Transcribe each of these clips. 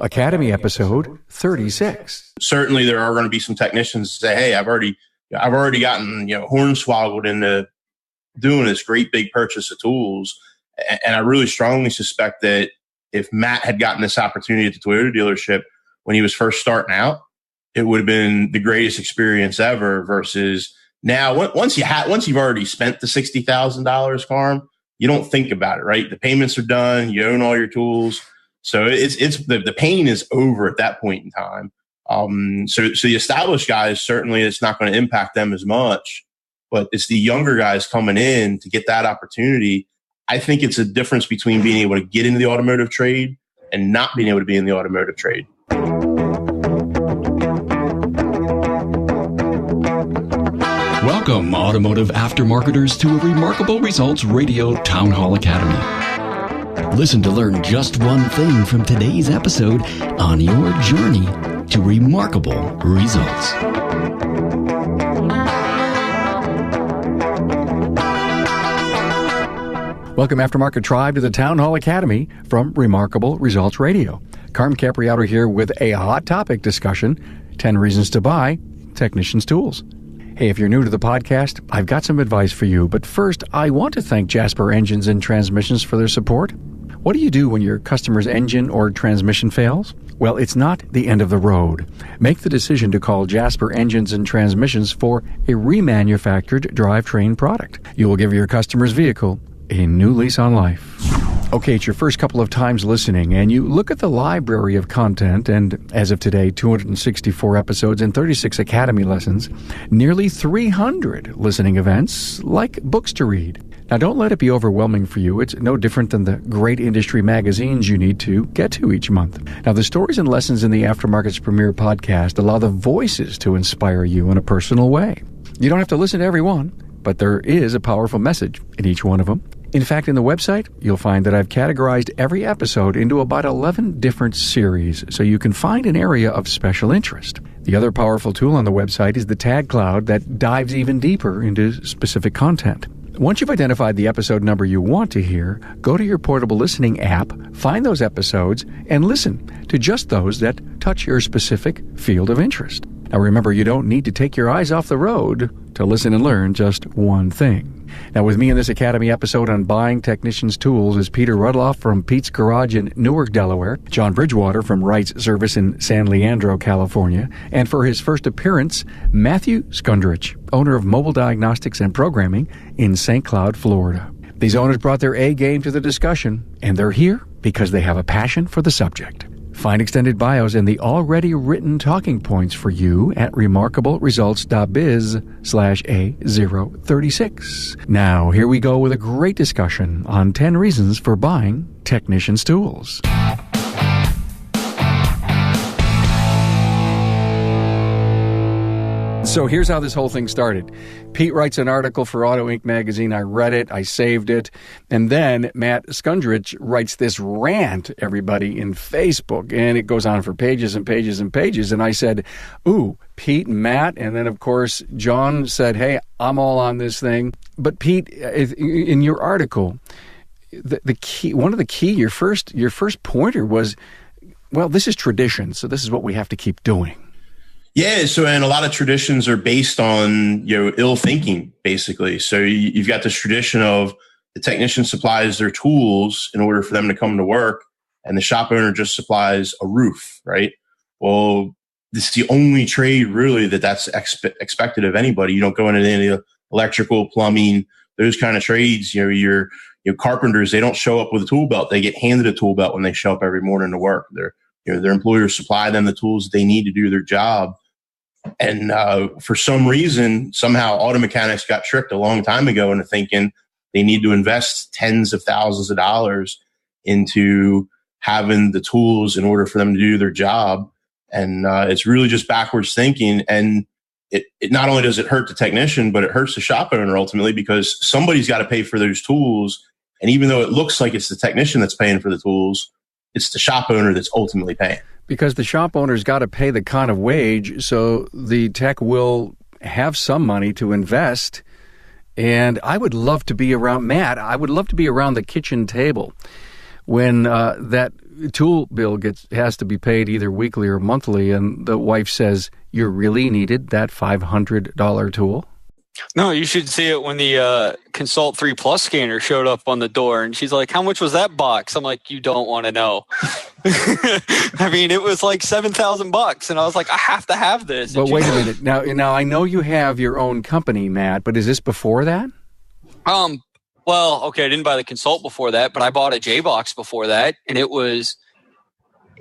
Academy episode 36. Certainly there are going to be some technicians that say, hey, I've already gotten, hornswoggled into doing this great big purchase of tools. And I really strongly suspect that if Matt had gotten this opportunity at the Toyota dealership when he was first starting out, it would have been the greatest experience ever versus now once you've already spent the $60,000, Carm, you don't think about it, right? The payments are done. You own all your tools. So it's the pain is over at that point in time. So the established guys, certainly it's not going to impact them as much, but it's the younger guys coming in to get that opportunity. I think it's a difference between being able to get into the automotive trade and not being able to be in the automotive trade. Welcome, automotive aftermarketers, to a Remarkable Results Radio Town Hall Academy. Listen to learn just one thing from today's episode on your journey to remarkable results. Welcome, Aftermarket Tribe, to the Town Hall Academy from Remarkable Results Radio. Carm Capriato here with a hot topic discussion, 10 reasons to buy Technicians Tools. Hey, if you're new to the podcast, I've got some advice for you, but first, I want to thank Jasper Engines and Transmissions for their support. What do you do when your customer's engine or transmission fails? Well, it's not the end of the road. Make the decision to call Jasper Engines and Transmissions for a remanufactured drivetrain product. You will give your customer's vehicle a new lease on life. Okay, it's your first couple of times listening, and you look at the library of content, and as of today, 264 episodes and 36 Academy lessons, nearly 300 listening events, like books to read. Now, don't let it be overwhelming for you. It's no different than the great industry magazines you need to get to each month. Now, the stories and lessons in the Aftermarket's premier podcast allow the voices to inspire you in a personal way. You don't have to listen to every one, but there is a powerful message in each one of them. In fact, in the website, you'll find that I've categorized every episode into about 11 different series, so you can find an area of special interest. The other powerful tool on the website is the Tag Cloud that dives even deeper into specific content. Once you've identified the episode number you want to hear, go to your portable listening app, find those episodes, and listen to just those that touch your specific field of interest. Now remember, you don't need to take your eyes off the road to listen and learn just one thing. Now, with me in this Academy episode on buying Technicians Tools is Peter Rudloff from Pete's Garage in Newark, Delaware, John Bridgewater from Wright's Service in San Leandro, California, and for his first appearance, Matthew Skundrich, owner of Mobile Diagnostics and Programming in St. Cloud, Florida. These owners brought their A game to the discussion, and they're here because they have a passion for the subject. Find extended bios and the already written talking points for you at remarkableresults.biz/A036. Now, here we go with a great discussion on 10 reasons for buying Technicians Tools. So here's how this whole thing started. Pete writes an article for Auto Inc. magazine. I read it. I saved it. And then Matt Skundrich writes this rant, everybody, in Facebook. And it goes on for pages and pages and pages. And I said, ooh, Pete and Matt. And then, of course, John said, hey, I'm all on this thing. But Pete, in your article, the key, one of the key, your first pointer was, well, this is tradition. So this is what we have to keep doing. Yeah. So, and a lot of traditions are based on, ill thinking, basically. So you've got this tradition of the technician supplies their tools in order for them to come to work, and the shop owner just supplies a roof, right? Well, this is the only trade really that's expected of anybody. You don't go into any electrical, plumbing, those kind of trades. Your carpenters, they don't show up with a tool belt. They get handed a tool belt when they show up every morning to work. Their employers supply them the tools they need to do their job. And for some reason, somehow auto mechanics got tricked a long time ago into thinking they need to invest tens of thousands of dollars into having the tools in order for them to do their job. And it's really just backwards thinking. And it not only does it hurt the technician, but it hurts the shop owner ultimately, because somebody's got to pay for those tools. And even though it looks like it's the technician that's paying for the tools, it's the shop owner that's ultimately paying. Because the shop owner's got to pay the kind of wage, so the tech will have some money to invest. And I would love to be around, Matt, I would love to be around the kitchen table when that tool bill has to be paid either weekly or monthly, and the wife says, you really needed that $500 tool? No, you should see it when the Consult 3 Plus scanner showed up on the door, and she's like, how much was that box? I'm like, you don't want to know. I mean, it was like $7,000, and I was like, I have to have this. But wait a minute. Now, I know you have your own company, Matt, but is this before that? Well, okay, I didn't buy the Consult before that, but I bought a J-Box before that, and it was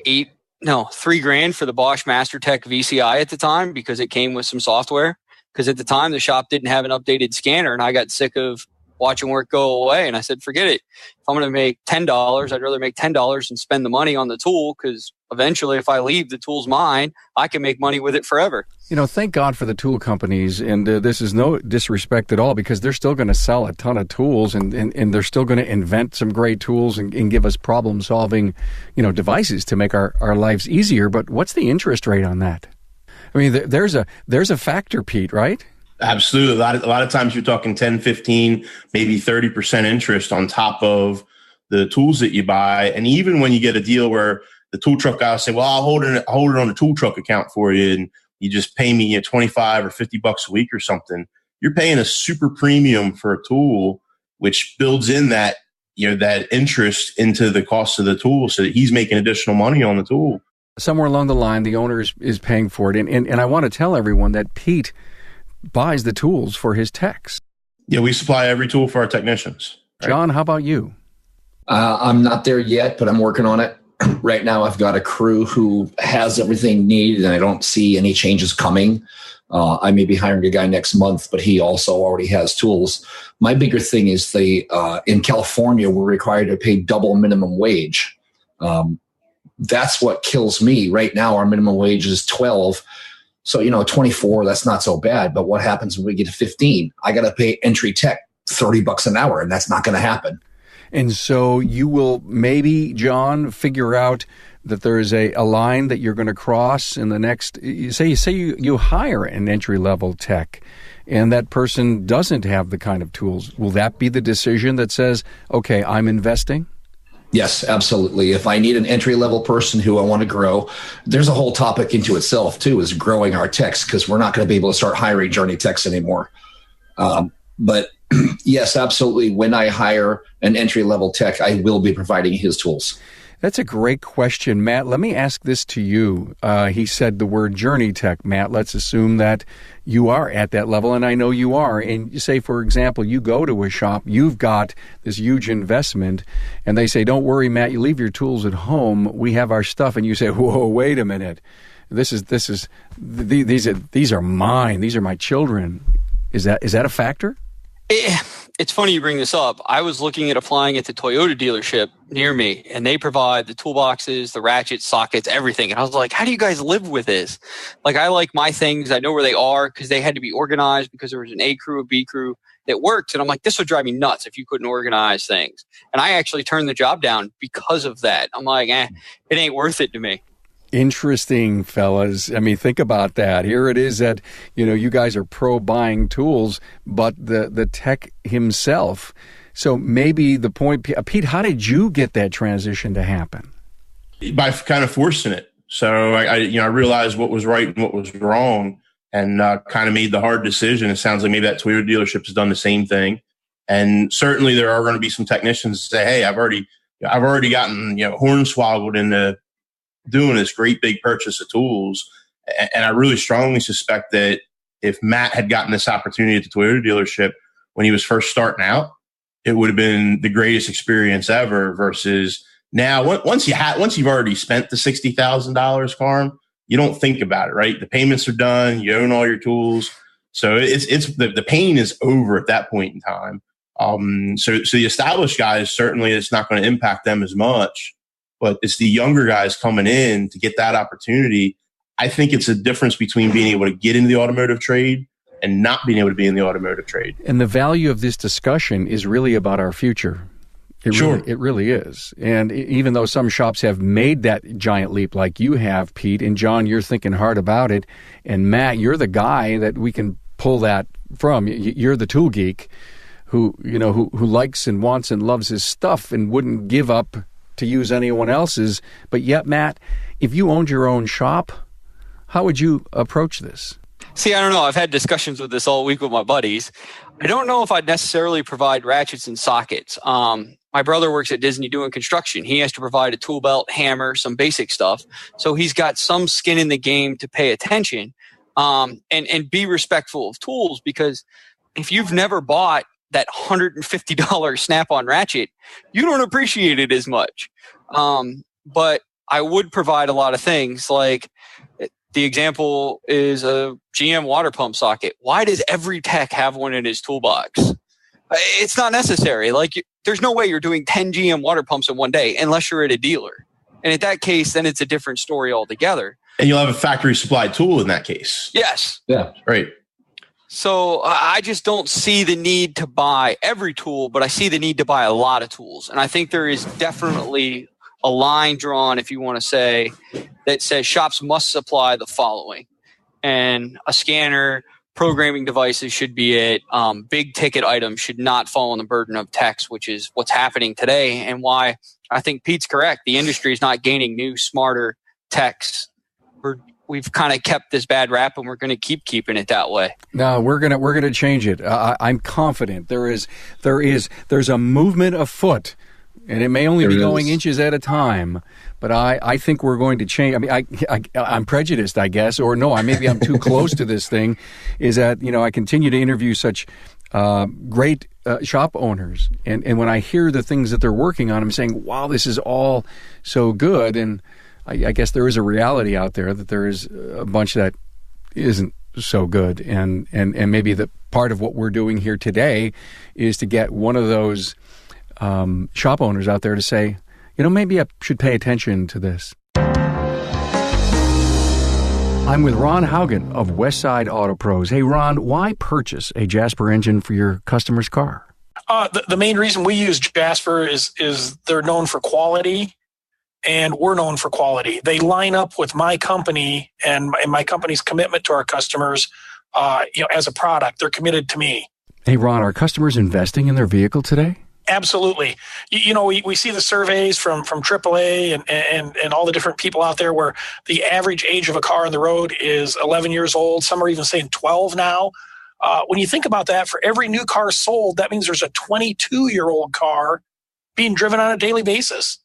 $3,000 for the Bosch MasterTech VCI at the time because it came with some software. Because at the time, the shop didn't have an updated scanner, and I got sick of watching work go away. And I said, forget it. If I'm going to make $10, I'd rather make $10 and spend the money on the tool, because eventually, if I leave, the tool's mine. I can make money with it forever. Thank God for the tool companies, and this is no disrespect at all, because they're still going to sell a ton of tools, and they're still going to invent some great tools and give us problem-solving, devices to make our lives easier. But what's the interest rate on that? I mean, there's a factor, Pete, right? Absolutely. A lot of times you're talking 10, 15, maybe 30% interest on top of the tools that you buy. And even when you get a deal where the tool truck guy will say, well, I'll hold it on the tool truck account for you, and you just pay me $25 or $50 a week or something, you're paying a super premium for a tool, which builds in that, that interest into the cost of the tool, so that he's making additional money on the tool. Somewhere along the line, the owner is paying for it. And I want to tell everyone that Pete buys the tools for his techs. Yeah, we supply every tool for our technicians. Right? John, how about you? I'm not there yet, but I'm working on it. Right now, I've got a crew who has everything needed, and I don't see any changes coming. I may be hiring a guy next month, but he also already has tools. My bigger thing is in California, we're required to pay double minimum wage. That's what kills me. Right now, our minimum wage is 12. So, 24, that's not so bad. But what happens when we get to 15? I got to pay entry tech $30 an hour, and that's not going to happen. And so you will maybe, John, figure out that there is a line that you're going to cross in the next, you hire an entry-level tech, and that person doesn't have the kind of tools. Will that be the decision that says, okay, I'm investing? Yes, absolutely. If I need an entry-level person who I want to grow, there's a whole topic into itself, too, is growing our techs, because we're not going to be able to start hiring journey techs anymore. But yes, absolutely. When I hire an entry-level tech, I will be providing his tools. That's a great question, Matt. Let me ask this to you. He said the word journey tech, Matt. Let's assume that you are at that level, and I know you are. And you say, for example, you go to a shop, you've got this huge investment, and they say, don't worry, Matt, you leave your tools at home. We have our stuff. And you say, whoa, wait a minute. These are mine. These are my children. Is that a factor? It's funny you bring this up. I was looking at applying at the Toyota dealership near me, and they provide the toolboxes, the ratchets, sockets, everything. And I was like, how do you guys live with this? Like, I like my things. I know where they are, because they had to be organized, because there was an A crew, a B crew that worked. And I'm like, this would drive me nuts if you couldn't organize things. And I actually turned the job down because of that. I'm like, it ain't worth it to me. Interesting, fellas. I mean, think about that. Here it is that, you guys are pro buying tools, but the tech himself. So maybe the point, Pete, how did you get that transition to happen? By kind of forcing it. So I realized what was right and what was wrong, and kind of made the hard decision. It sounds like maybe that Toyota dealership has done the same thing. And certainly there are going to be some technicians that say, hey, I've already gotten, hornswoggled into doing this great big purchase of tools. And I really strongly suspect that if Matt had gotten this opportunity at the Toyota dealership when he was first starting out, it would have been the greatest experience ever, versus now once you've already spent the $60,000, Carm, you don't think about it, right? The payments are done. You own all your tools. So it's the pain is over at that point in time. So the established guys, certainly it's not going to impact them as much. But it's the younger guys coming in to get that opportunity. I think it's a difference between being able to get into the automotive trade and not being able to be in the automotive trade. And the value of this discussion is really about our future. It really is. And even though some shops have made that giant leap like you have, Pete, and John, you're thinking hard about it, and Matt, you're the guy that we can pull that from. You're the tool geek who likes and wants and loves his stuff and wouldn't give up to use anyone else's. But yet, Matt, if you owned your own shop, how would you approach this? See, I don't know. I've had discussions with this all week with my buddies. I don't know if I'd necessarily provide ratchets and sockets. My brother works at Disney doing construction. He has to provide a tool belt, hammer, some basic stuff. So he's got some skin in the game to pay attention and be respectful of tools, because if you've never bought that $150 snap-on ratchet, you don't appreciate it as much. But I would provide a lot of things. Like the example is a GM water pump socket. Why does every tech have one in his toolbox? It's not necessary. Like, there's no way you're doing 10 GM water pumps in one day unless you're at a dealer. And in that case, then it's a different story altogether. And you'll have a factory supplied tool in that case. Yes. Yeah. Right. So I just don't see the need to buy every tool, but I see the need to buy a lot of tools. And I think there is definitely a line drawn, if you want to say, that says shops must supply the following. And a scanner, programming devices should be it. Big ticket items should not fall on the burden of techs, which is what's happening today, and why I think Pete's correct. The industry is not gaining new, smarter techs. We've kind of kept this bad rap, and we're going to keep keeping it that way. No, we're gonna change it. I'm confident there's a movement afoot, and it may only be going inches at a time. But I think we're going to change. I mean, I'm prejudiced, I guess, or no, maybe I'm too close to this thing. Is that, I continue to interview such great shop owners, and when I hear the things that they're working on, I'm saying, wow, this is all so good. And I guess there is a reality out there that there is a bunch that isn't so good, and maybe the part of what we're doing here today is to get one of those shop owners out there to say, maybe I should pay attention to this. I'm with Ron Haugen of Westside Auto Pros. Hey, Ron, why purchase a Jasper engine for your customer's car? The main reason we use Jasper is they're known for quality, and we're known for quality. They line up with my company and my company's commitment to our customers. As a product, they're committed to me. Hey, Ron, are customers investing in their vehicle today? Absolutely. We see the surveys from AAA and all the different people out there where the average age of a car on the road is 11 years old. Some are even saying 12 now. When you think about that, for every new car sold, that means there's a 22-year-old car being driven on a daily basis.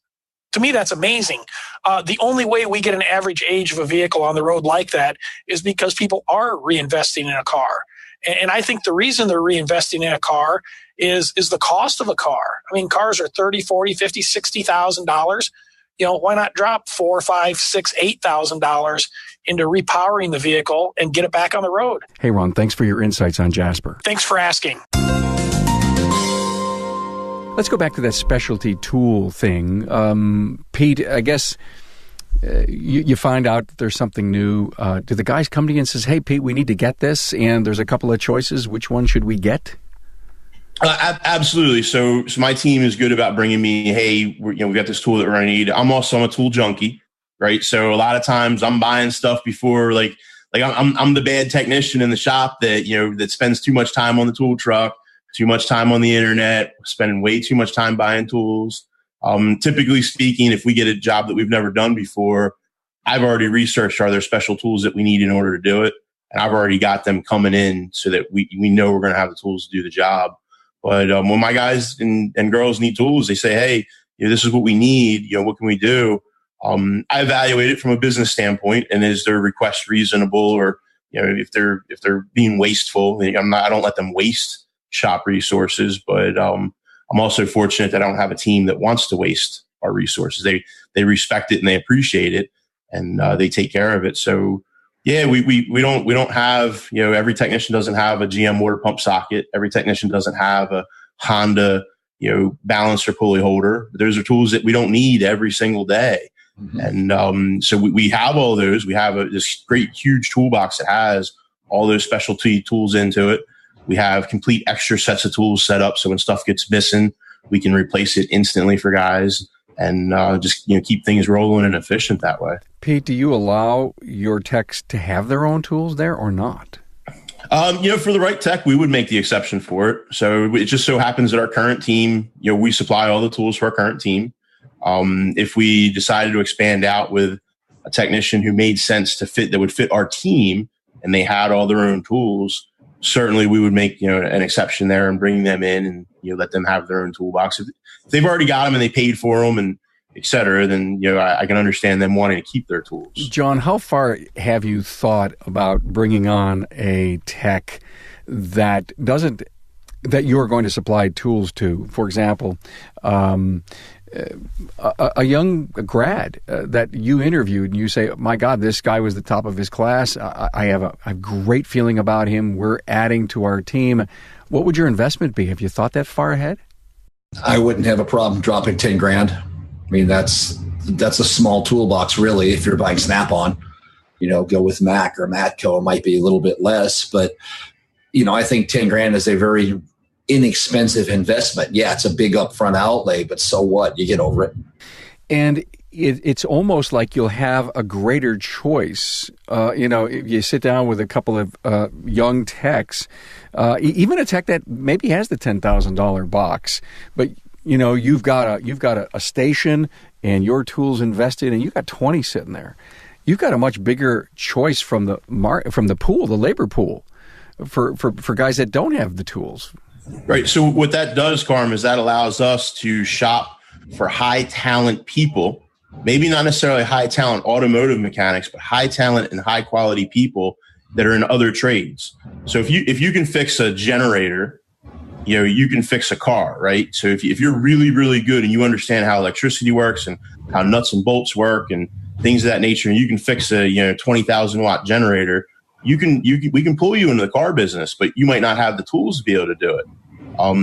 To me, that's amazing. The only way we get an average age of a vehicle on the road like that is because people are reinvesting in a car. And I think the reason they're reinvesting in a car is the cost of a car. I mean, cars are $30,000, $40,000, $50,000, $60,000. Why not drop $4,000, $5,000, $6,000, $8,000 into repowering the vehicle and get it back on the road? Hey, Ron, thanks for your insights on Jasper. Thanks for asking. Let's go back to that specialty tool thing. Pete, I guess you find out that there's something new. Do the guys come to you and says, hey, Pete, we need to get this, and there's a couple of choices. Which one should we get? Absolutely. So my team is good about bringing me, hey, we got this tool that we're going to need. I'm a tool junkie, right? So a lot of times I'm buying stuff before, like I'm the bad technician in the shop that, that spends too much time on the tool truck, too much time on the internet, spending way too much time buying tools. Typically speaking, if we get a job that we've never done before, I've already researched, are there special tools that we need in order to do it? And I've already got them coming in so that we know we're going to have the tools to do the job. But when my guys and girls need tools, they say, hey, this is what we need. What can we do? I evaluate it from a business standpoint, and is their request reasonable, or if they're being wasteful. I don't let them waste shop resources, but I'm also fortunate that I don't have a team that wants to waste our resources. They respect it and they appreciate it, and they take care of it. So yeah, we don't have, every technician doesn't have a GM water pump socket. Every technician doesn't have a Honda, balancer pulley holder. Those are tools that we don't need every single day. Mm-hmm. And so we have all those. We have this great, huge toolbox that has all those specialty tools into it. We have complete extra sets of tools set up, so when stuff gets missing, we can replace it instantly for guys, and just keep things rolling and efficient that way. Pete, do you allow your techs to have their own tools there or not? For the right tech, we would make the exception for it. So it just so happens that our current team, we supply all the tools for our current team. If we decided to expand out with a technician who made sense to fit, that would fit our team, and they had all their own tools, certainly we would make, an exception there and bring them in and, let them have their own toolbox. If they've already got them and they paid for them and et cetera, then, I can understand them wanting to keep their tools. John, how far have you thought about bringing on a tech that you're going to supply tools to? For example, a young grad that you interviewed, and you say, my God, this guy was the top of his class. I have a great feeling about him. We're adding to our team. What would your investment be? Have you thought that far ahead? I wouldn't have a problem dropping 10 grand. I mean, that's a small toolbox, really. If you're buying Snap-on, go with Mac or Matco. It might be a little bit less, but I think 10 grand is a very inexpensive investment. Yeah, it's a big upfront outlay, but so what? You get over it. And it's almost like you'll have a greater choice. If you sit down with a couple of young techs, even a tech that maybe has the $10,000 box, but you've got a station and your tools invested, and you've got 20 sitting there. You've got a much bigger choice from the pool, the labor pool, for guys that don't have the tools. Right. So what that does, Carm, is that allows us to shop for high talent people, maybe not necessarily high talent automotive mechanics, but high talent and high quality people that are in other trades. So if you can fix a generator, you can fix a car, right? So if you're really, really good and you understand how electricity works and how nuts and bolts work and things of that nature, and you can fix a 20,000 watt generator, we can pull you into the car business, but you might not have the tools to be able to do it.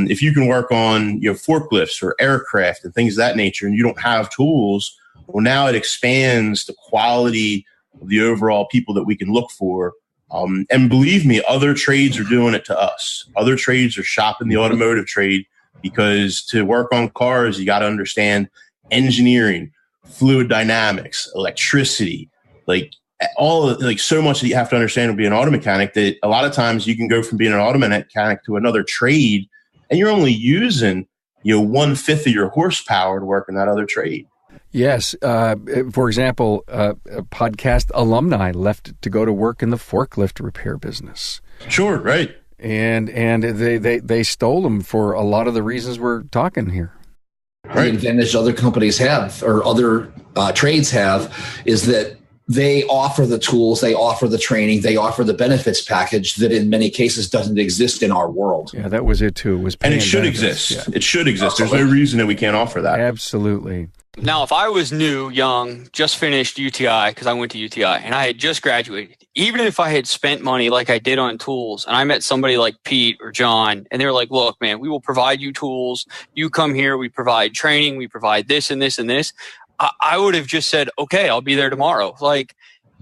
If you can work on forklifts or aircraft and things of that nature, and you don't have tools, well, now it expands the quality of the overall people that we can look for. And believe me, other trades are doing it to us. Other trades are shopping the automotive trade, because to work on cars, you got to understand engineering, fluid dynamics, electricity, so much that you have to understand to be an auto mechanic, that a lot of times you can go from being an auto mechanic to another trade, and you're only using 1/5 of your horsepower to work in that other trade. Yes. For example, podcast alumni left to go to work in the forklift repair business. Sure, right. And they stole them for a lot of the reasons we're talking here. Right. The advantage other companies have, or other trades have, is that they offer the tools, they offer the training, they offer the benefits package that in many cases doesn't exist in our world. Yeah, that was it too. And it should exist. Yeah. It should exist. There's no reason that we can't offer that. Absolutely. Now, if I was new, young, just finished UTI, because I went to UTI, and I had just graduated, even if I had spent money like I did on tools, and I met somebody like Pete or John, and they were like, look, man, we will provide you tools. You come here, we provide training, we provide this and this and this. I would have just said, okay, I'll be there tomorrow. Like,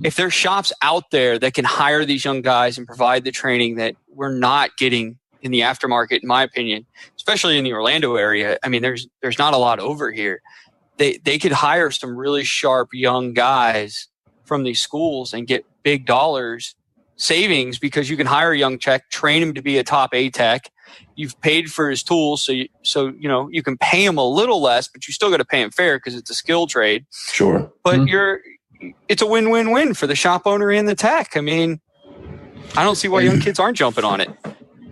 if there's shops out there that can hire these young guys and provide the training that we're not getting in the aftermarket, in my opinion, especially in the Orlando area, I mean, there's not a lot over here. They could hire some really sharp young guys from these schools and get big dollars savings, because you can hire a young tech, train him to be a top A tech. You've paid for his tools, so you can pay him a little less, but you still got to pay him fair because it's a skill trade. Sure. But it's a win-win-win for the shop owner and the tech. I mean, I don't see why young kids aren't jumping on it.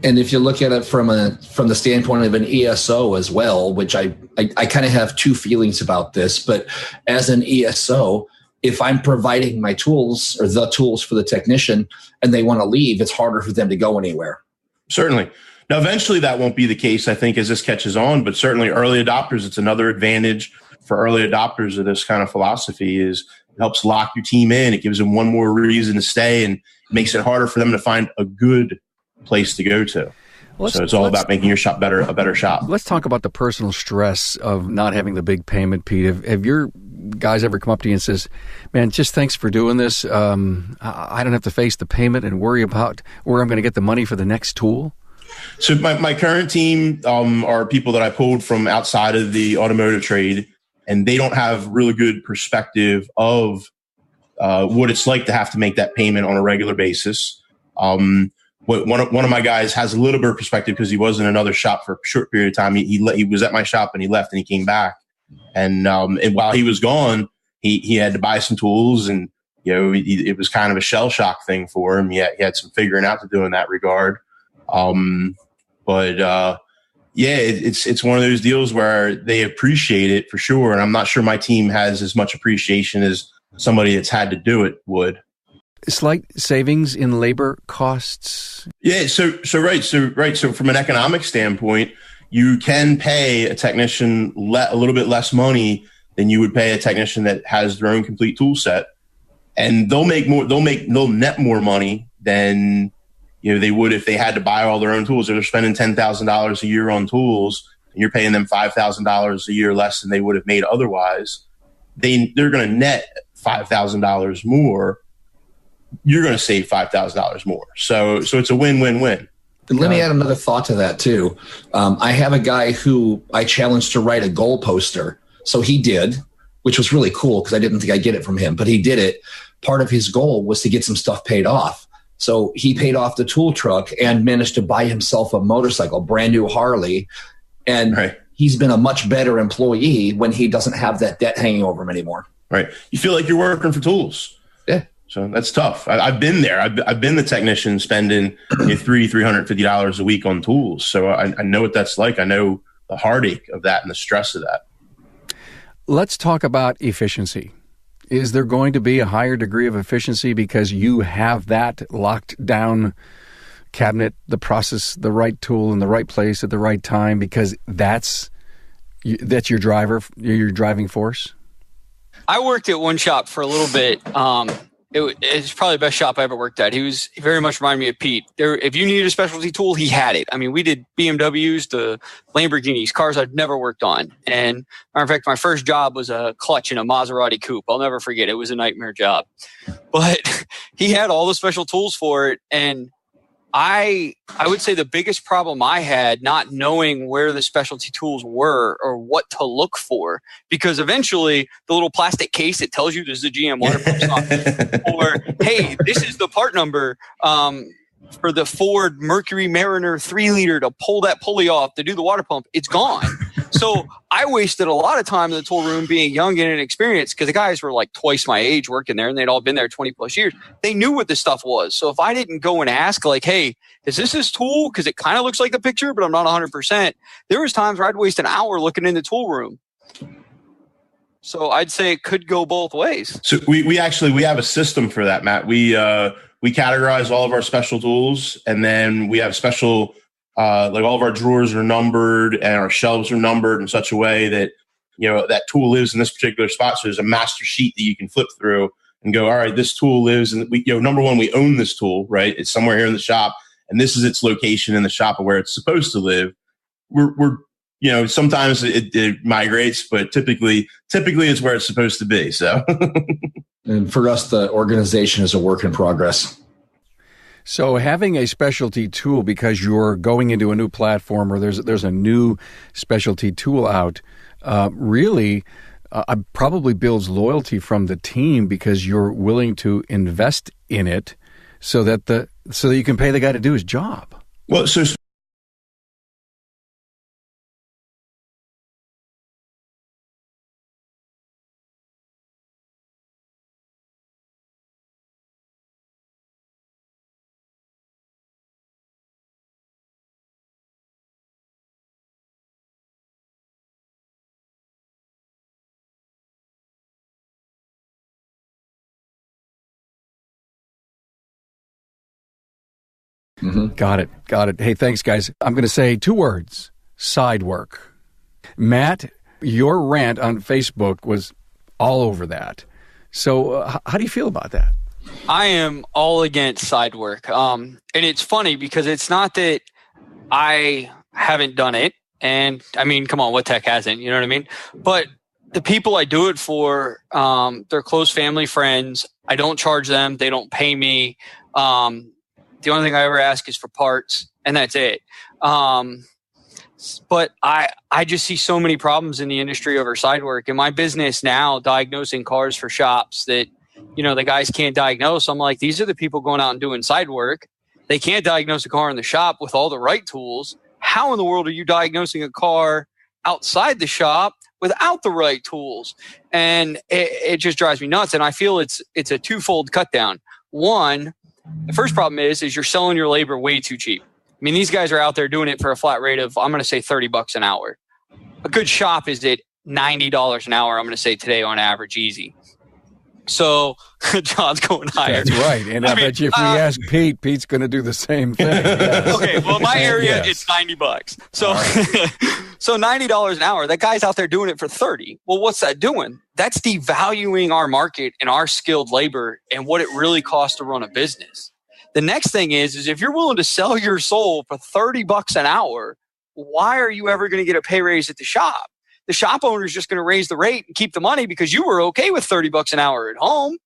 And if you look at it from the standpoint of an ESO as well, which I kind of have two feelings about this, but as an ESO, if I'm providing my tools or the tools for the technician and they want to leave, it's harder for them to go anywhere. Certainly. Now, eventually that won't be the case, I think, as this catches on, but certainly early adopters, it's another advantage for early adopters of this kind of philosophy is it helps lock your team in. It gives them one more reason to stay and makes it harder for them to find a good place to go to. So it's all about making your shop a better shop. Let's talk about the personal stress of not having the big payment, Pete. Have your guys ever come up to you and says, man, just thanks for doing this. I don't have to face the payment and worry about where I'm going to get the money for the next tool? So my current team are people that I pulled from outside of the automotive trade, and they don't have really good perspective of what it's like to have to make that payment on a regular basis. One of my guys has a little bit of perspective because he was in another shop for a short period of time. He was at my shop and he left and he came back. And while he was gone, he had to buy some tools, and it was kind of a shell shock thing for him. He had some figuring out to do in that regard. It's one of those deals where they appreciate it for sure. And I'm not sure my team has as much appreciation as somebody that's had to do it would. Slight savings in labor costs. Yeah. So from an economic standpoint, you can pay a technician a little bit less money than you would pay a technician that has their own complete tool set. And they'll net more money than they would if they had to buy all their own tools. If they're spending $10,000 a year on tools and you're paying them $5,000 a year less than they would have made otherwise, they're going to net $5,000 more. You're going to save $5,000 more. So it's a win-win-win. Let me add another thought to that too. I have a guy who I challenged to write a goal poster. So he did, which was really cool because I didn't think I'd get it from him, but he did it. Part of his goal was to get some stuff paid off. So he paid off the tool truck and managed to buy himself a motorcycle, brand new Harley. And He's been a much better employee when he doesn't have that debt hanging over him anymore. Right. You feel like you're working for tools. Yeah. So that's tough. I've been there. I've been the technician spending $350 a week on tools. So I know what that's like. I know the heartache of that and the stress of that. Let's talk about efficiency. Is there going to be a higher degree of efficiency because you have that locked down cabinet, the process, the right tool in the right place at the right time, because that's your driving force? I worked at one shop for a little bit. It's probably the best shop I ever worked at. He very much reminded me of Pete. If you needed a specialty tool, he had it. I mean, we did BMWs to Lamborghinis, cars I'd never worked on. And matter of fact, my first job was a clutch in a Maserati coupe. I'll never forget it. It was a nightmare job. But he had all the special tools for it. And I would say the biggest problem I had, not knowing where the specialty tools were or what to look for, because eventually the little plastic case that tells you there's the GM water pump on, or hey, this is the part number for the Ford Mercury Mariner 3-liter to pull that pulley off to do the water pump, it's gone. So I wasted a lot of time in the tool room being young and inexperienced because the guys were like twice my age working there and they'd all been there 20 plus years. They knew what this stuff was. So if I didn't go and ask like, hey, is this tool? Because it kind of looks like the picture, but I'm not 100%. There was times where I'd waste an hour looking in the tool room. So I'd say it could go both ways. So we have a system for that, Matt. We categorize all of our special tools, and then we have special, like all of our drawers are numbered and our shelves are numbered in such a way that, that tool lives in this particular spot. So there's a master sheet that you can flip through and go, all right, this tool lives. And we, number one, we own this tool, right? It's somewhere here in the shop, and this is its location in the shop of where it's supposed to live. We're sometimes it migrates, but typically it's where it's supposed to be. So. And for us, the organization is a work in progress. So having a specialty tool because you're going into a new platform or there's a new specialty tool out really probably builds loyalty from the team because you're willing to invest in it so that you can pay the guy to do his job. Well, so Mm-hmm. Got it. Hey, thanks, guys. I'm going to say 2 words: side work. Matt, your rant on Facebook was all over that. So how do you feel about that? I am all against side work. And it's funny because it's not that I haven't done it. And I mean, come on, what tech hasn't? You know what I mean? But the people I do it for, they're close family, friends. I don't charge them. They don't pay me. The only thing I ever ask is for parts, and that's it. But I just see so many problems in the industry over side work. In my business now, diagnosing cars for shops that, the guys can't diagnose. I'm like, these are the people going out and doing side work. They can't diagnose a car in the shop with all the right tools. How in the world are you diagnosing a car outside the shop without the right tools. And it just drives me nuts. And I feel it's a twofold cut down. One, the first problem is you're selling your labor way too cheap. I mean, these guys are out there doing it for a flat rate of, I'm going to say $30 an hour. A good shop is at $90 an hour, I'm going to say today on average, easy. So John's going higher. That's right. And I bet you if we ask Pete, Pete's going to do the same thing. Yes. Okay, well, in my area, it's $90. So, so $90 an hour, that guy's out there doing it for 30. Well, what's that doing? That's devaluing our market and our skilled labor and what it really costs to run a business. The next thing is if you're willing to sell your soul for $30 an hour, why are you ever going to get a pay raise at the shop? The shop owner is just going to raise the rate and keep the money because you were okay with $30 an hour at home.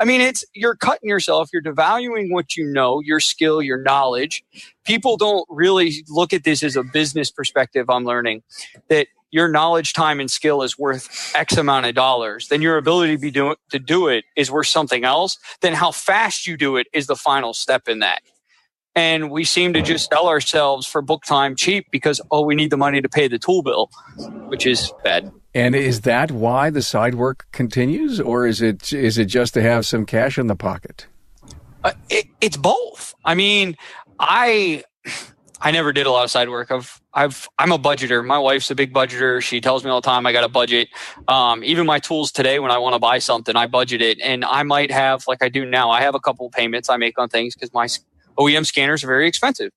I mean, you're cutting yourself. You're devaluing what you know, your skill, your knowledge. People don't really look at this as a business perspective. I'm learning that your knowledge, time, and skill is worth X amount of dollars. Then your ability to do it is worth something else. Then how fast you do it is the final step in that. And we seem to just sell ourselves for book time cheap because, we need the money to pay the tool bill, which is bad. And is that why the side work continues, or is it just to have some cash in the pocket? It's both. I mean, I never did a lot of side work. I'm a budgeter. My wife's a big budgeter. She tells me all the time I got a budget. Even my tools today, when I want to buy something, I budget it, and I might have, like I do now, I have a couple of payments I make on things because my OEM scanners are very expensive,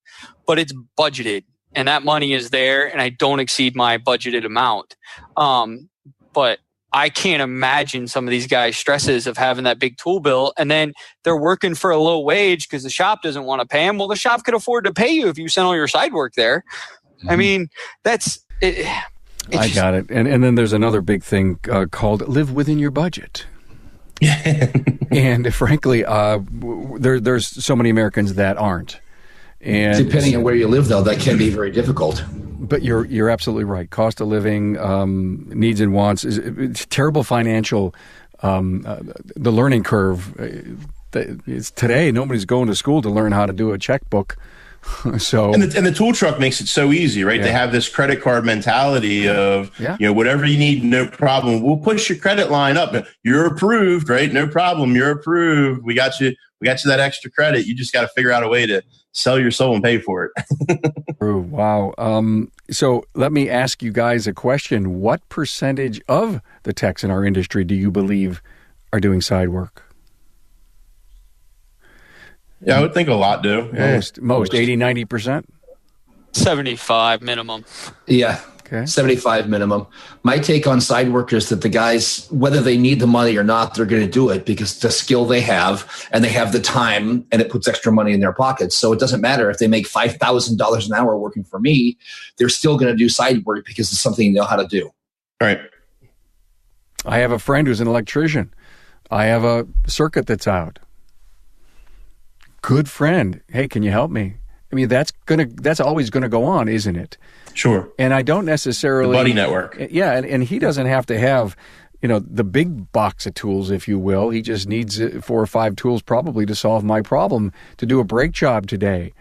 but it's budgeted and that money is there and I don't exceed my budgeted amount. But I can't imagine some of these guys' stresses of having that big tool bill and then they're working for a low wage because the shop doesn't want to pay them. Well, the shop could afford to pay you if you sent all your side work there. I mean, that's it. I got it. And then there's another big thing called live within your budget. And frankly, there's so many Americans that aren't. And depending on where you live, though, that can be very difficult. But you're absolutely right. Cost of living, needs and wants, it's terrible financial. The learning curve. It's today, nobody's going to school to learn how to do a checkbook. So and the tool truck makes it so easy, right? They have this credit card mentality of whatever you need, no problem. We'll push your credit line up. You're approved, right? No problem. You're approved. We got you that extra credit. You just got to figure out a way to sell your soul and pay for it. Wow. So let me ask you guys a question. What percentage of the techs in our industry do you believe are doing side work? Yeah, I would think a lot do. Most 80, 90%? 75 minimum. Yeah. Okay. 75 minimum. My take on side work is that the guys, whether they need the money or not, they're going to do it because the skill they have and they have the time and it puts extra money in their pockets. So it doesn't matter if they make $5,000 an hour working for me, they're still going to do side work because it's something they know how to do. All right. I have a friend who's an electrician. I have a circuit that's out. Good friend. Hey, can you help me? I mean, that's always gonna go on, isn't it? Sure. And I don't necessarily the buddy network. Yeah, and he doesn't have to have, the big box of tools, if you will. He just needs 4 or 5 tools probably to solve my problem, to do a brake job today.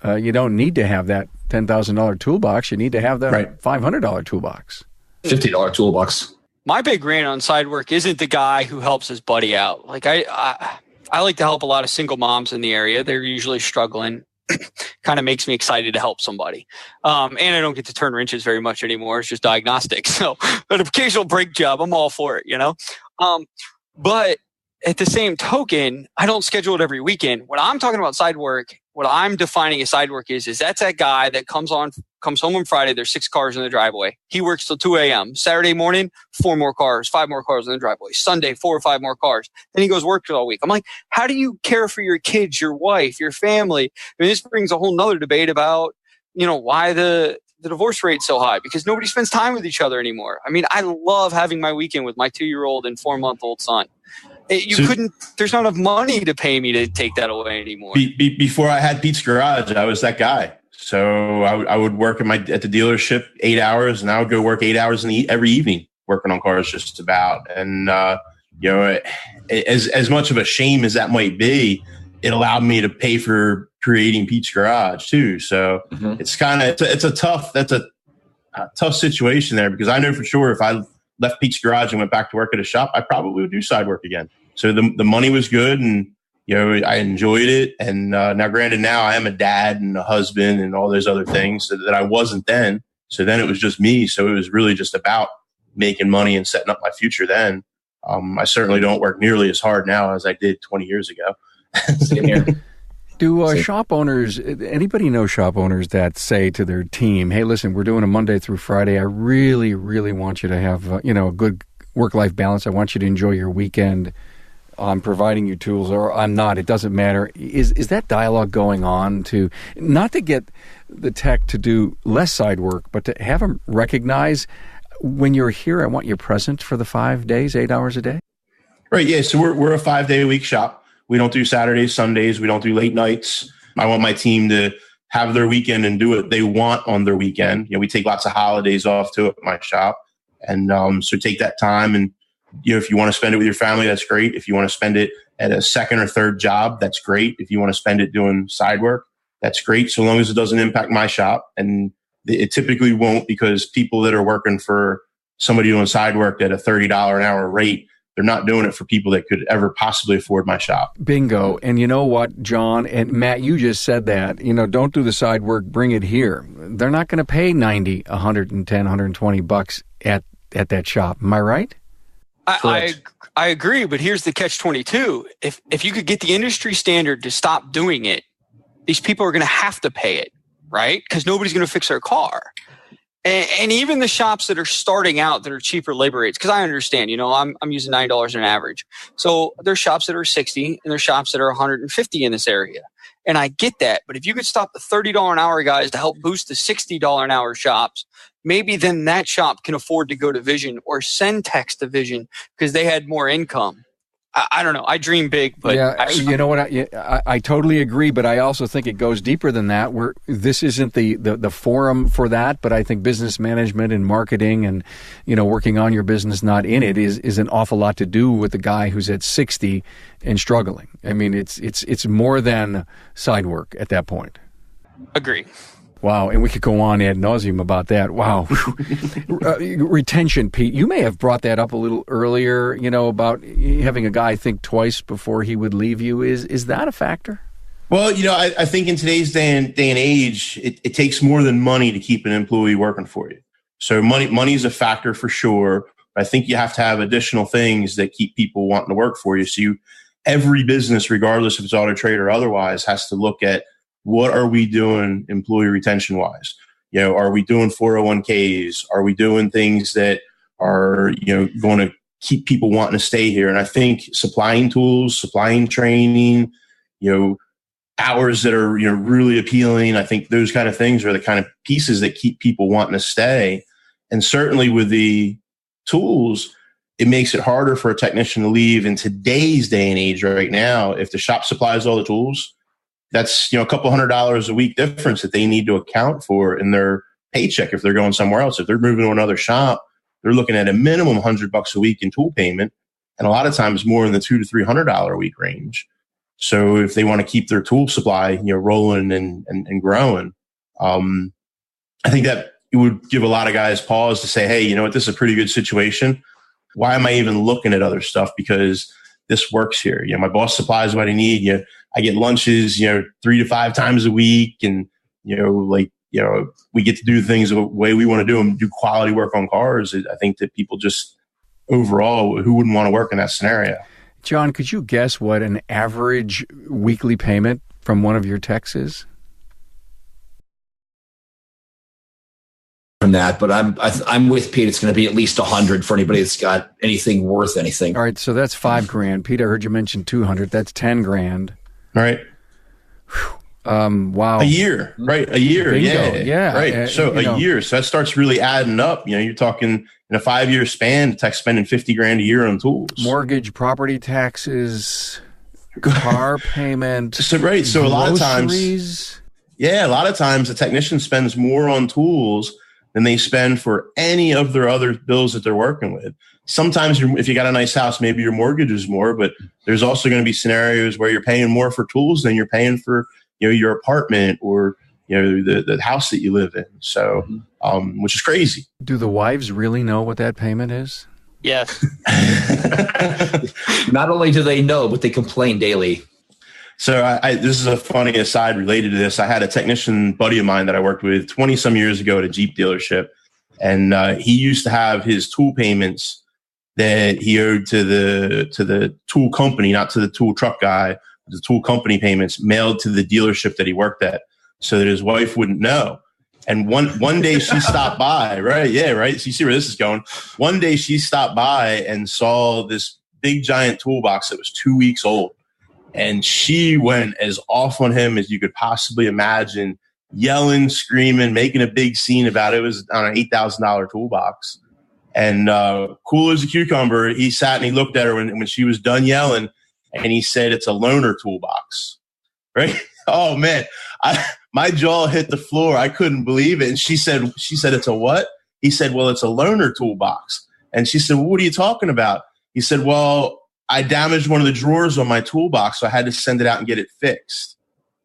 You don't need to have that $10,000 toolbox. You need to have that $500 toolbox. $50 toolbox. My big rant on side work isn't the guy who helps his buddy out. Like I like to help a lot of single moms in the area. They're usually struggling. Kind of makes me excited to help somebody. And I don't get to turn wrenches very much anymore. It's just diagnostics. So an occasional brake job, I'm all for it, But at the same token, I don't schedule it every weekend. When I'm talking about side work, what I'm defining as side work is that's that guy that comes home on Friday, there's 6 cars in the driveway. He works till 2 a.m. Saturday morning, 4 more cars, 5 more cars in the driveway. Sunday, 4 or 5 more cars. Then he goes work all week. I'm like, how do you care for your kids, your wife, your family? I mean, this brings a whole nother debate about, why the divorce rate's so high, because nobody spends time with each other anymore. I mean, I love having my weekend with my 2-year-old and 4-month-old son. There's not enough money to pay me to take that away anymore. Before I had Pete's Garage, I was that guy. So I would work at the dealership 8 hours, and I would go work 8 hours every evening working on cars just about. And, as much of a shame as that might be, it allowed me to pay for creating Pete's Garage too. So it's kind of, that's tough situation there, because I know for sure if I left Pete's Garage and went back to work at a shop, I probably would do side work again. So the money was good, and I enjoyed it. And now, granted, now I am a dad and a husband and all those other things that I wasn't then. So then it was just me. So it was really just about making money and setting up my future then. I certainly don't work nearly as hard now as I did 20 years ago. Same here. Do shop owners, anybody know shop owners that say to their team, hey, listen, we're doing a Monday through Friday. I really, really want you to have, a good work-life balance. I want you to enjoy your weekend. I'm providing you tools, or I'm not. It doesn't matter. Is that dialogue going on to, not to get the tech to do less side work, but to have them recognize when you're here, I want you present for the 5 days, 8 hours a day? Right, yeah. So we're a 5-day-a-week shop. We don't do Saturdays, Sundays. We don't do late nights. I want my team to have their weekend and do what they want on their weekend. We take lots of holidays off too at my shop. And so take that time. And, if you want to spend it with your family, that's great. If you want to spend it at a second or third job, that's great. If you want to spend it doing side work, that's great. So long as it doesn't impact my shop. And it typically won't, because people that are working for somebody doing side work at a $30 an hour rate, they're not doing it for people that could ever possibly afford my shop. Bingo. And you know what, John and Matt, you just said that. Don't do the side work, bring it here. They're not going to pay $90, $110, $120 at that shop. Am I right? I agree, but here's the catch-22. If you could get the industry standard to stop doing it, these people are going to have to pay it, right? Because nobody's going to fix their car. And even the shops that are starting out that are cheaper labor rates, because I understand, I'm using $9 an average. So there's shops that are 60 and there's shops that are 150 in this area. And I get that. But if you could stop the $30 an hour guys to help boost the $60 an hour shops, maybe then that shop can afford to go to Vision or send techs to Vision because they had more income. I don't know. I dream big, but yeah, you know what? I totally agree, but I also think it goes deeper than that. This isn't the forum for that, but I think business management and marketing and working on your business, not in it, is an awful lot to do with the guy who's at 60 and struggling. I mean, it's more than side work at that point. Agree. Wow, and we could go on ad nauseum about that. Wow. Retention, Pete, you may have brought that up a little earlier, about having a guy think twice before he would leave you. Is that a factor? Well, I think in today's day and age, it takes more than money to keep an employee working for you. So money is a factor for sure. But I think you have to have additional things that keep people wanting to work for you. So every business, regardless if it's auto trade or otherwise, has to look at, what are we doing employee retention wise? Are we doing 401ks? Are we doing things that are, going to keep people wanting to stay here? And I think supplying tools, supplying training, hours that are, really appealing. I think those kind of things are the kind of pieces that keep people wanting to stay. And certainly with the tools, it makes it harder for a technician to leave in today's day and age right now. If the shop supplies all the tools, that's, a couple $100 a week difference that they need to account for in their paycheck if they're going somewhere else. If they're moving to another shop, they're looking at a minimum $100 a week in tool payment, and a lot of times more in the $200 to $300 a week range. So if they want to keep their tool supply, rolling and growing, I think that it would give a lot of guys pause to say, hey, this is a pretty good situation. Why am I even looking at other stuff? Because this works here. My boss supplies what I need. I get lunches, 3 to 5 times a week. And, we get to do things the way we want to do them, do quality work on cars. I think that people just overall, who wouldn't want to work in that scenario? John, could you guess what an average weekly payment from one of your techs is? From that, but I'm with Pete. It's going to be at least 100 for anybody that's got anything worth anything. All right, so that's $5,000. Pete, I heard you mention 200. That's $10,000. All right. Wow. A year, right? A year. Bingo. Yeah. Right. So a year. So that starts really adding up. You're talking in a 5-year span, tech spending $50,000 a year on tools. Mortgage, property taxes, car payment. So right. So groceries. A lot of times the technician spends more on tools than they spend for any of their other bills that they're working with. Sometimes if you got a nice house, maybe your mortgage is more, but there's also going to be scenarios where you're paying more for tools than you're paying for, your apartment or, the house that you live in. So, which is crazy. Do the wives really know what that payment is? Yes. Not only do they know, but they complain daily. So this is a funny aside related to this. I had a technician buddy of mine that I worked with 20 some years ago at a Jeep dealership. And he used to have his tool payments that he owed to the tool company, not to the tool truck guy, the tool company payments mailed to the dealership that he worked at so that his wife wouldn't know. And one day she stopped by, right? Yeah, right. So you see where this is going. One day she stopped by and saw this big giant toolbox that was 2 weeks old. And she went as off on him as you could possibly imagine, yelling, screaming, making a big scene about it. It was on an $8,000 toolbox. And cool as a cucumber, he sat and he looked at her when she was done yelling, and he said, "It's a loaner toolbox." Right? Oh, man. My jaw hit the floor. I couldn't believe it. And she said, "It's a what?" He said, "Well, it's a loaner toolbox." And she said, "Well, what are you talking about?" He said, "Well, I damaged one of the drawers on my toolbox, so I had to send it out and get it fixed."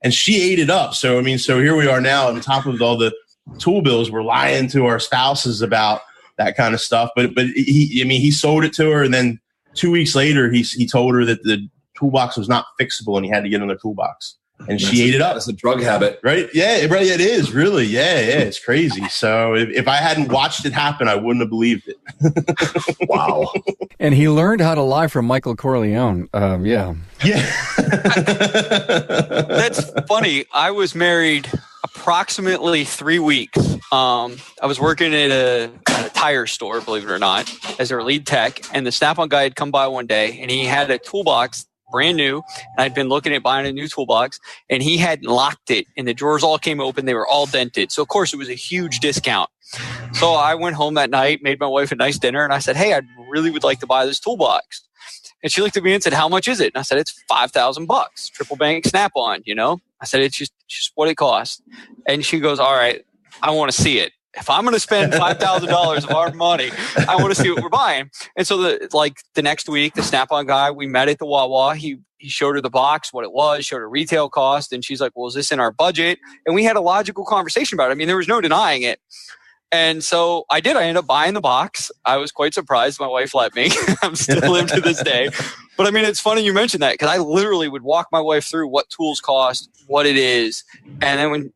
And she ate it up. So here we are now on top of all the tool bills. We're lying to our spouses about that kind of stuff. But he sold it to her. And then 2 weeks later, he told her that the toolbox was not fixable and he had to get another toolbox. And she ate it up. It's a drug habit. Right? Yeah, right. It is really. Yeah. It's crazy. So if I hadn't watched it happen, I wouldn't have believed it. Wow. And he learned how to lie from Michael Corleone. Yeah. That's funny. I was married approximately 3 weeks. I was working at a tire store, believe it or not, as their lead tech. And the Snap-on guy had come by one day, and he had a toolbox, brand new. And I'd been looking at buying a new toolbox, and he hadn't locked it. And the drawers all came open. They were all dented. So, of course, it was a huge discount. So I went home that night, made my wife a nice dinner, and I said, "Hey, I really would like to buy this toolbox." And she looked at me and said, "How much is it?" And I said, "It's $5,000, triple bank Snap-on, I said, "It's just what it costs." And she goes, "All right, I want to see it. If I'm going to spend $5,000 of our money, I want to see what we're buying." And so the next week, the Snap-on guy, we met at the Wawa. He showed her the box, what it was, showed her retail cost. And she's like, "Well, is this in our budget?" And we had a logical conversation about it. I mean, there was no denying it. And so I did. I ended up buying the box. I was quite surprised my wife let me. I'm still in to this day. But I mean, it's funny you mentioned that, because I literally would walk my wife through what tools cost, what it is. And then when,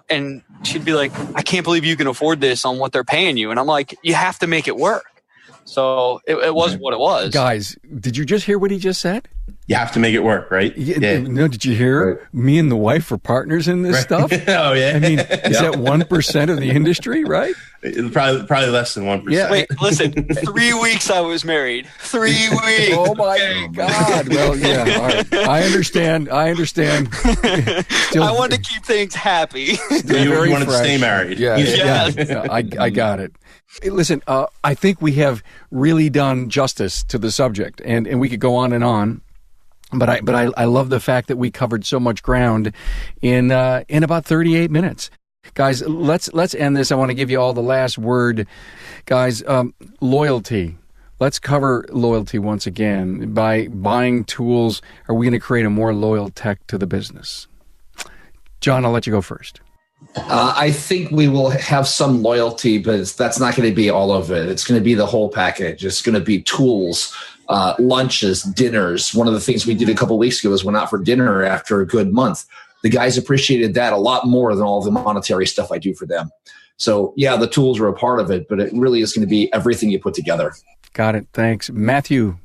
and she'd be like, "I can't believe you can afford this on what they're paying you." And I'm like, you have to make it work. So it was what it was. Guys, did you just hear what he just said? You have to make it work, right? Yeah. No, did you hear? Right. Me and the wife are partners in this stuff. Oh, yeah. I mean, is that 1% of the industry, right? Probably less than 1%. Yeah. Wait, listen. 3 weeks I was married. 3 weeks. Oh my God. Well, yeah. All right. I understand. Still, I wanted to keep things happy. You wanted to stay married. Yeah. I got it. Hey, listen, I think we have really done justice to the subject, and we could go on and on. But I love the fact that we covered so much ground in about 38 minutes. Guys, let's end this. I want to give you all the last word. Guys, loyalty. Let's cover loyalty once again. By buying tools, are we going to create a more loyal tech to the business? John, I'll let you go first. I think we will have some loyalty, but that's not going to be all of it. It's going to be the whole package. It's going to be tools, lunches, dinners. One of the things we did a couple of weeks ago was went out for dinner after a good month. The guys appreciated that a lot more than all the monetary stuff I do for them. So, yeah, the tools are a part of it, but it really is going to be everything you put together. Got it. Thanks. Matthew.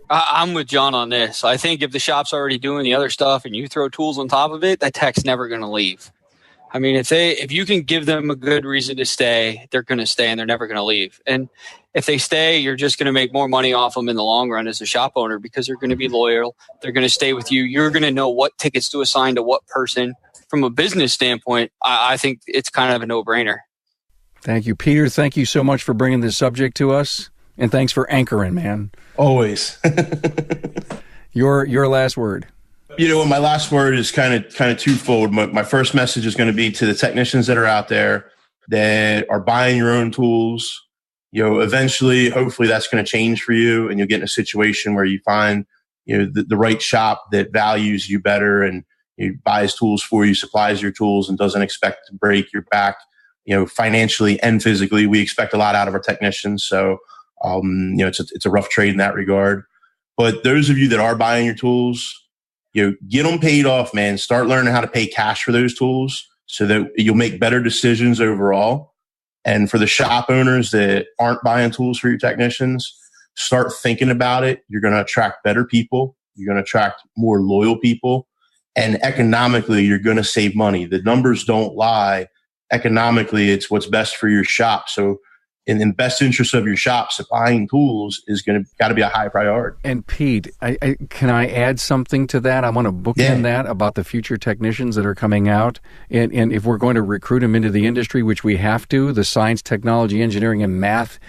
I'm with John on this. I think if the shop's already doing the other stuff and you throw tools on top of it, that tech's never going to leave. I mean, if you can give them a good reason to stay, they're going to stay and they're never going to leave. And if they stay, you're just going to make more money off them in the long run as a shop owner, because they're going to be loyal. They're going to stay with you. You're going to know what tickets to assign to what person. From a business standpoint, I think it's kind of a no-brainer. Thank you, Peter. Thank you so much for bringing this subject to us. And thanks for anchoring, man. Always. Your last word. My last word is kind of twofold. My first message is going to be to the technicians that are out there that are buying your own tools. Eventually, hopefully that's going to change for you, and you'll get in a situation where you find, the right shop that values you better and He buys tools for you, supplies your tools, and doesn't expect to break your back, financially and physically. We expect a lot out of our technicians. So, it's a rough trade in that regard. But those of you that are buying your tools, get them paid off, man. Start learning how to pay cash for those tools so that you'll make better decisions overall. And for the shop owners that aren't buying tools for your technicians, start thinking about it. You're going to attract better people. You're going to attract more loyal people. And economically, you're going to save money. The numbers don't lie. Economically, it's what's best for your shop. So in the best interest of your shop, supplying tools is got to be a high priority. And Pete, can I add something to that? I want to bookend that about the future technicians that are coming out. And if we're going to recruit them into the industry, which we have to, the science, technology, engineering, and math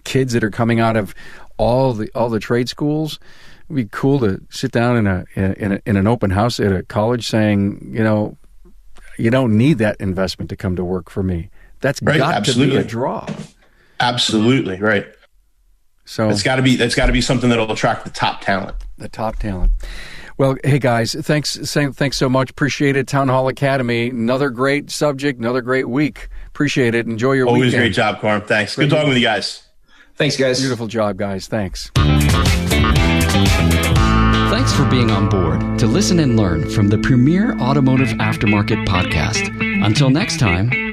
kids that are coming out of all the trade schools, it'd be cool to sit down in an open house at a college saying, you don't need that investment to come to work for me. That's right, got absolutely. to be a draw. Absolutely, right. So that's got to be something that'll attract the top talent. The top talent. Well, hey guys, thanks so much. Appreciate it. Town Hall Academy. Another great subject. Another great week. Appreciate it. Enjoy your weekend. Always great job, Carm. Thanks. Good talking with you guys. Thanks, guys. Beautiful job, guys. Thanks. Thanks for being on board to listen and learn from the premier automotive aftermarket podcast. Until next time.